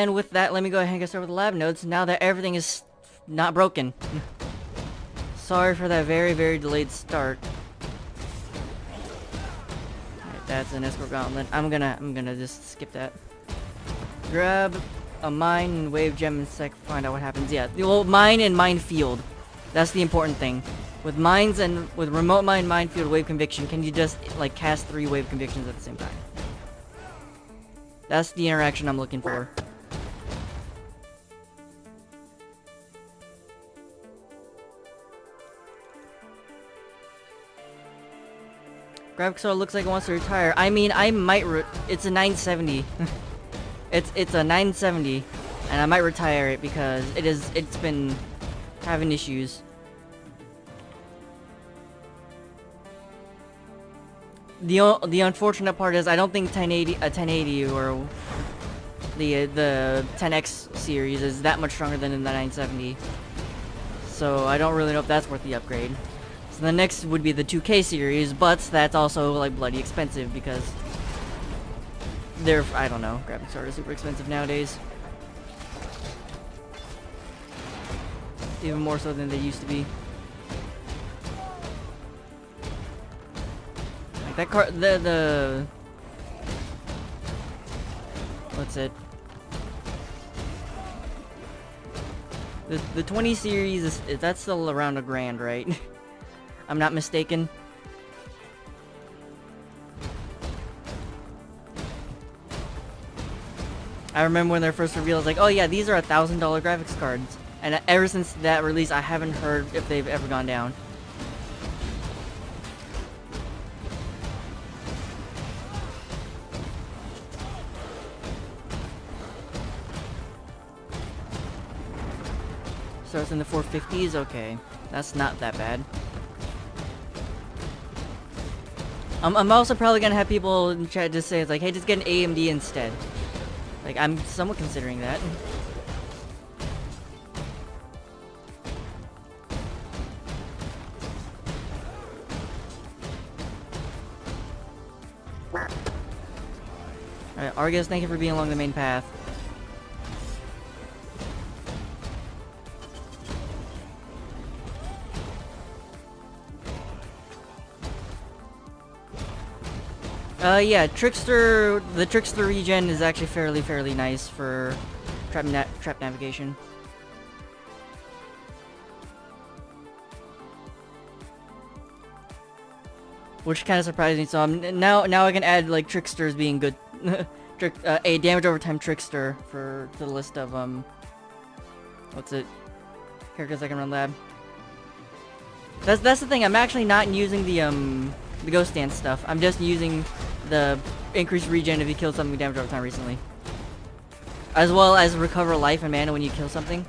And with that, let me go ahead and get started with the lab notes now that everything is not broken. Sorry for that very, very delayed start. Alright, that's an escort gauntlet. I'm gonna just skip that. Grab a mine and wave gem in sec, find out what happens. Yeah, well, mine and minefield. That's the important thing. With mines and with remote mine, minefield, wave conviction, can you just like cast 3 wave convictions at the same time? That's the interaction I'm looking for. Graphics card looks like it wants to retire. I mean, I might it's a 970. it's a 970, and I might retire it because it's been having issues. The unfortunate part is I don't think 1080 or the 10X series is that much stronger than the 970. So I don't really know if that's worth the upgrade. So the next would be the 2K series, but that's also like bloody expensive because they're, I don't know, graphics cards are super expensive nowadays. Even more so than they used to be. Like that card, the what's it? The 20 series that's still around $1,000, right? I'm not mistaken. I remember when they're first revealed, I was like, oh yeah, these are $1,000 graphics cards. And ever since that release, I haven't heard if they've ever gone down. Starts in the 450s? Okay. That's not that bad. I'm also probably gonna have people in chat just say, it's like, hey, just get an AMD instead. Like, I'm somewhat considering that. Alright, Argus, thank you for being along the main path. Yeah, Trickster, the Trickster regen is actually fairly nice for trap navigation. Which kind of surprised me, so now I can add, like, Tricksters being good. A damage over time Trickster to the list of, what's it? Characters I can run lab. That's the thing, I'm actually not using the Ghost Dance stuff. I'm just using the increased regen if you kill something with damage over time recently. As well as recover life and mana when you kill something.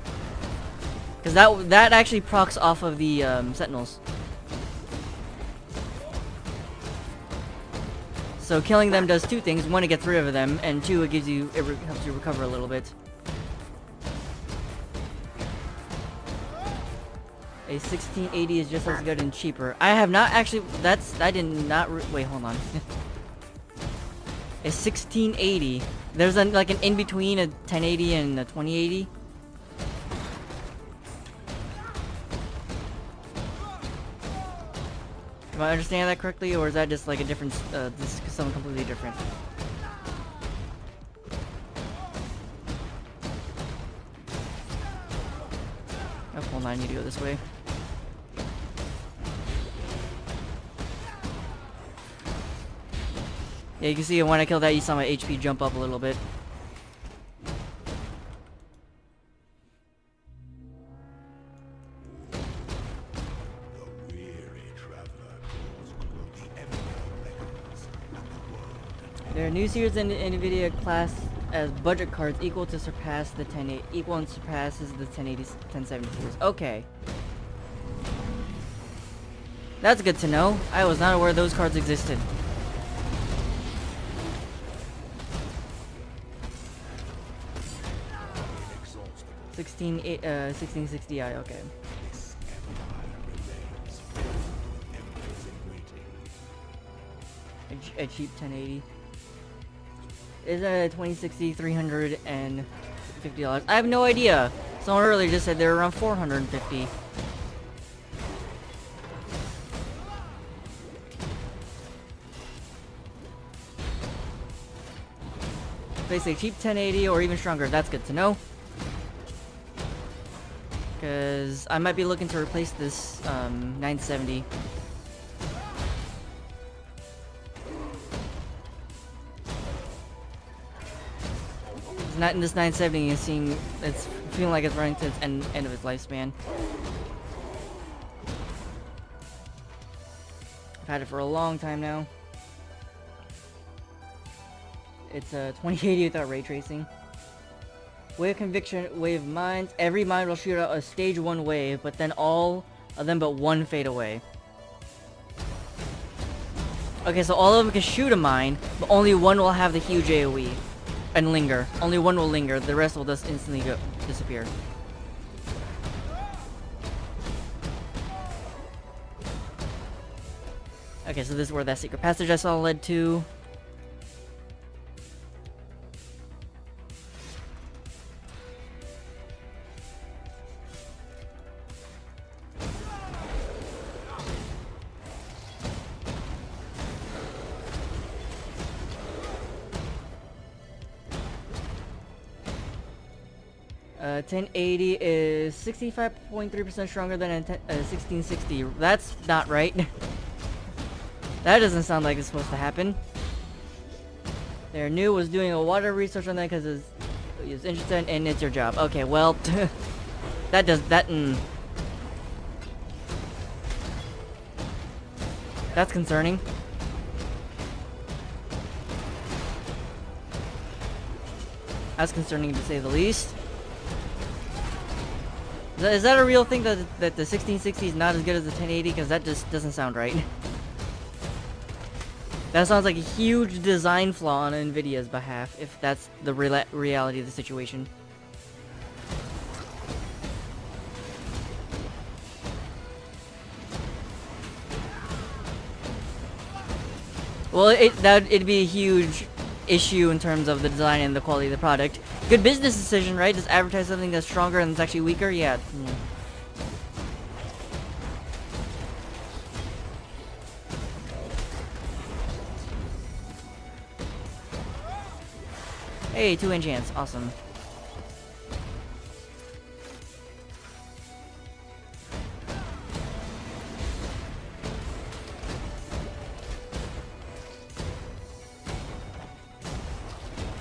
Because that actually procs off of the Sentinels. So killing them does 2 things. 1, it gets rid of them, and 2, it helps you recover a little bit. A 1680 is just as good and cheaper. I have not actually, I did not, wait, hold on. A 1680. There's like an in-between a 1080 and a 2080. Am I understanding that correctly, or is that just like a different, something completely different? Oh, hold on, I need to go this way. Yeah, you can see when I killed that, you saw my HP jump up a little bit. There are new series in NVIDIA class as budget cards equal and surpasses the 1080 1070 series. Okay. That's good to know. I was not aware those cards existed. Sixteen 1660i, okay. A cheap 1080. Is a 2060 300 and $350. I have no idea. Someone earlier just said they were around 450. They say cheap 1080 or even stronger. That's good to know. Because I might be looking to replace this 970. This 970 is it's feeling like it's running to its end of its lifespan. I've had it for a long time now. It's a 2080 without ray tracing. Wave conviction, wave mines. Every mine will shoot out a stage 1 wave, but then all of them but one fade away. Okay, so all of them can shoot a mine, but only one will have the huge AoE. And linger. Only one will linger, the rest will just instantly disappear. Okay, so this is where that secret passage I saw led to. Uh, 1080 is 65.3% stronger than a 1660. That's not right. That doesn't sound like it's supposed to happen. Their new was doing a water research on that because it's interested and it's your job. Okay, well, that does that. That's concerning. That's concerning to say the least. Is that a real thing that the 1660 is not as good as the 1080? Because that just doesn't sound right. That sounds like a huge design flaw on Nvidia's behalf, if that's the reality of the situation. Well, it'd be a huge issue in terms of the design and the quality of the product. Good business decision, right? Just advertise something that's stronger and it's actually weaker? Yeah. Hey, 2 enchants. Awesome.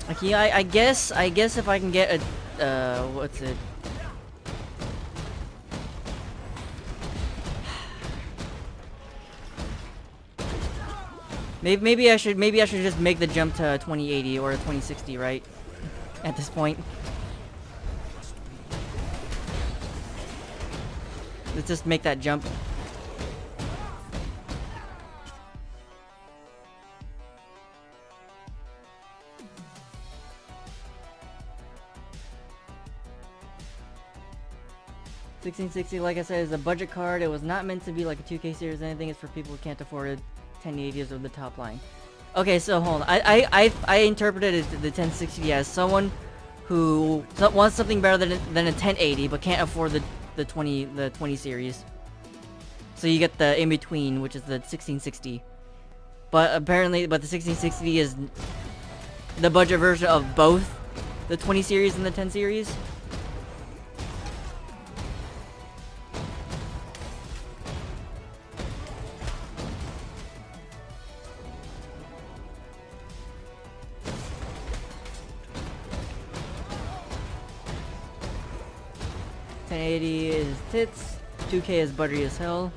Okay, I guess if I can get a what's it? Maybe I should just make the jump to 2080 or 2060, right? At this point. Let's just make that jump. $1660, like I said, is a budget card. It was not meant to be like a 2K series or anything. It's for people who can't afford it. 1080s or the top line. Okay, so hold on. I interpreted the 1060 as someone who wants something better than a 1080 but can't afford the 20 series. So you get the in between, which is the 1660. But apparently, the 1660 is the budget version of both the 20 series and the 10 series. $1080 is tits, 2K is buttery as hell.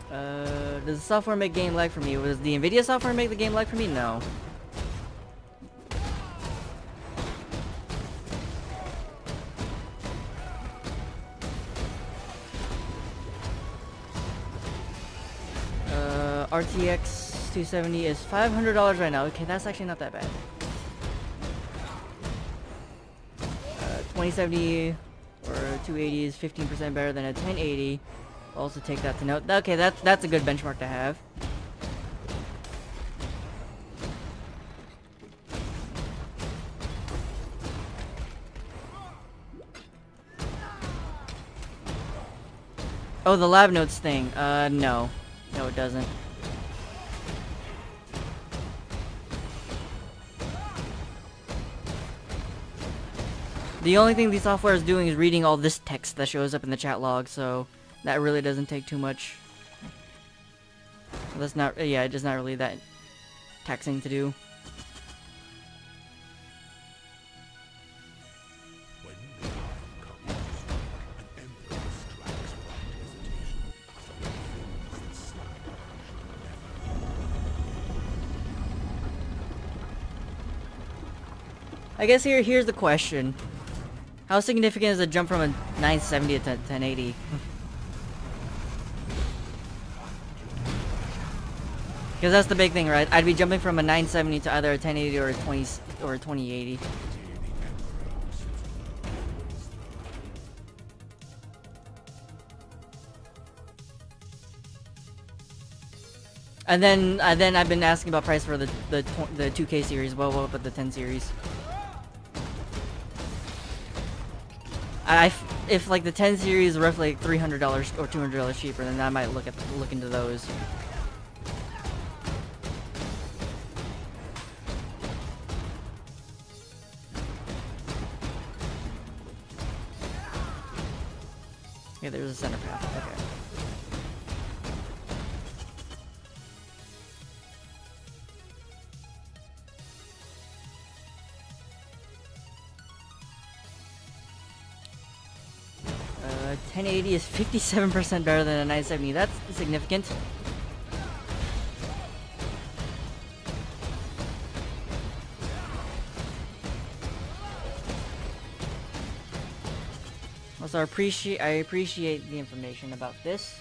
Does the software make game lag for me? Does the Nvidia software make the game lag for me? No. RTX 270 is $500 right now. Okay, that's actually not that bad. 2070 or 280 is 15% better than a 1080. I'll also take that to note. Okay, that's a good benchmark to have. Oh, the lab notes thing. No. No, it doesn't. The only thing the software is doing is reading all this text that shows up in the chat log, so that really doesn't take too much. That's not, yeah, it's just not really that taxing to do. I guess here's the question. How significant is the jump from a 970 to 1080? Because that's the big thing, right? I'd be jumping from a 970 to either a 1080 or a 2080. And then I've been asking about price for the 2K series. Well, what about the 10 series? If like the 10 series is roughly like $300 or $200 cheaper, then I might look into those. Okay, there's a center path. Okay. Uh, 1080 is 57% better than a 970. That's significant. Also, I appreciate the information about this.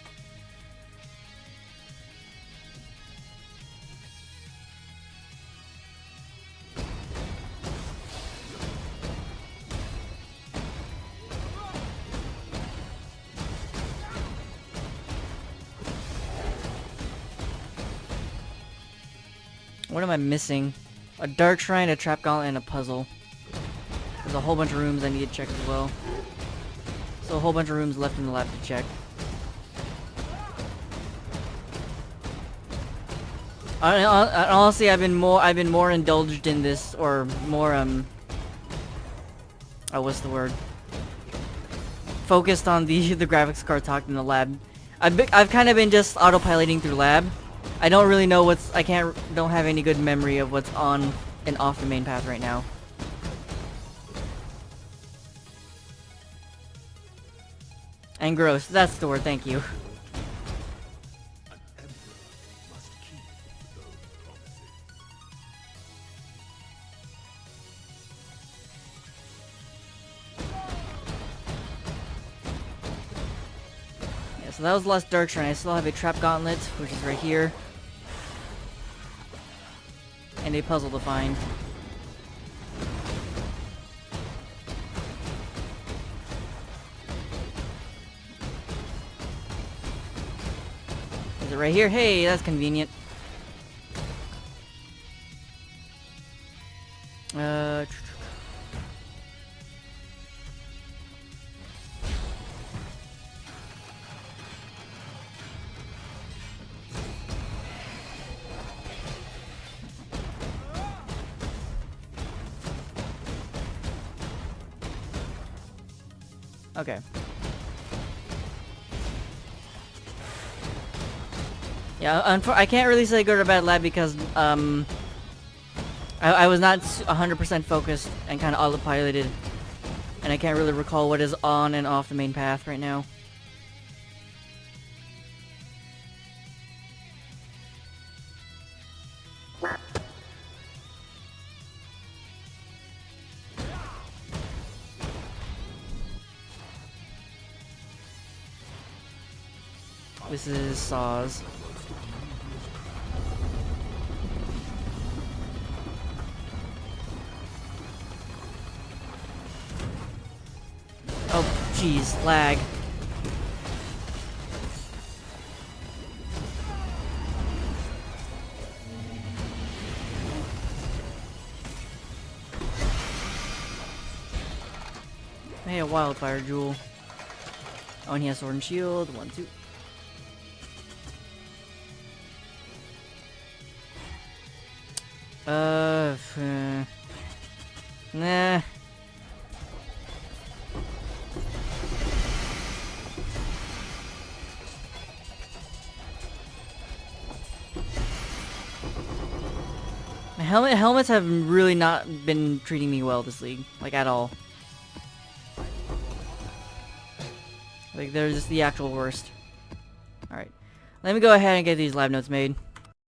What am I missing? A dark shrine, a trap gauntlet, and a puzzle. There's a whole bunch of rooms I need to check as well. So a whole bunch of rooms left in the lab to check. Honestly, I've been more indulged in this, or more oh, what's the word? Focused on the graphics card talk in the lab. I've kind of been just autopiloting through lab. I don't really know don't have any good memory of what's on and off the main path right now. And gross, that's the word, thank you. Yeah, so that was the last dark shrine. I still have a trap gauntlet, which is right here. And a puzzle to find. Is it right here? Hey, that's convenient. Okay. Yeah, I can't really say good or bad lab because I was not 100% focused and kind of autopiloted, and I can't really recall what is on and off the main path right now. This is Saws. Oh, jeez, lag. Hey, a wildfire jewel. Oh, and he has sword and shield. 1, 2. Nah. Helmets have really not been treating me well this league, like at all. Like they're just the actual worst. All right, let me go ahead and get these lab notes made.